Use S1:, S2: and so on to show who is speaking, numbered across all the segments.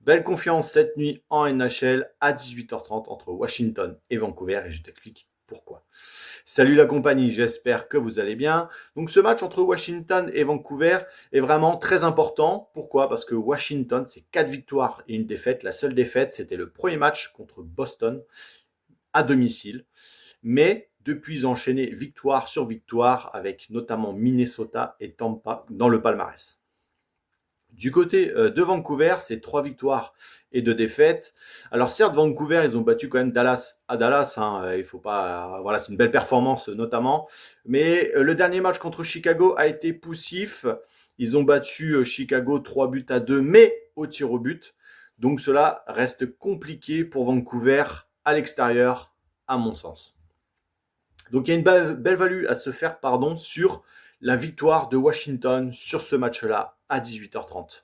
S1: Belle confiance cette nuit en NHL à 18h30 entre Washington et Vancouver et je t'explique pourquoi. Salut la compagnie, j'espère que vous allez bien. Donc ce match entre Washington et Vancouver est vraiment très important. Pourquoi? Parce que Washington, c'est 4 victoires et une défaite. La seule défaite, c'était le premier match contre Boston à domicile. Mais depuis, ils ont enchaîné victoire sur victoire avec notamment Minnesota et Tampa dans le palmarès. Du côté de Vancouver, c'est 3 victoires et 2 défaites. Alors certes, Vancouver, ils ont battu quand même Dallas à Dallas. Il faut pas, voilà, c'est une belle performance notamment. Mais le dernier match contre Chicago a été poussif. Ils ont battu Chicago 3 buts à 2, mais au tir au but. Donc cela reste compliqué pour Vancouver à l'extérieur, à mon sens. Donc il y a une belle value à se faire sur la victoire de Washington sur ce match-là à 18h30.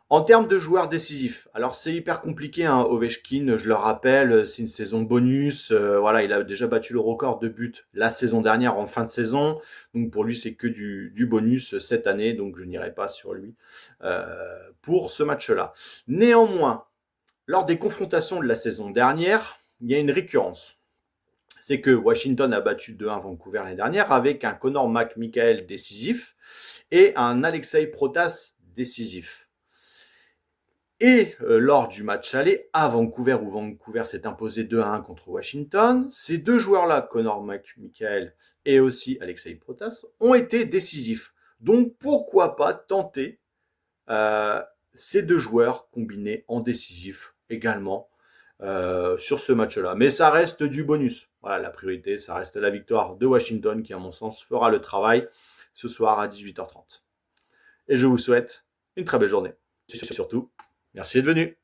S1: En termes de joueurs décisifs, alors c'est hyper compliqué, Ovechkin, je le rappelle, c'est une saison bonus. Voilà, il a déjà battu le record de buts la saison dernière en fin de saison. Donc pour lui, c'est que du bonus cette année, donc je n'irai pas sur lui pour ce match-là. Néanmoins, lors des confrontations de la saison dernière, il y a une récurrence. C'est que Washington a battu 2-1 Vancouver l'année dernière avec un Connor McMichael décisif et un Alexei Protas décisif. Et lors du match aller à Vancouver, où Vancouver s'est imposé 2-1 contre Washington, ces deux joueurs-là, Connor McMichael et aussi Alexei Protas, ont été décisifs. Donc pourquoi pas tenter ces deux joueurs combinés en décisif également sur ce match-là. Mais ça reste du bonus. Voilà, la priorité, ça reste la victoire de Washington qui, à mon sens, fera le travail ce soir à 18h30. Et je vous souhaite une très belle journée. Surtout, merci d'être venu.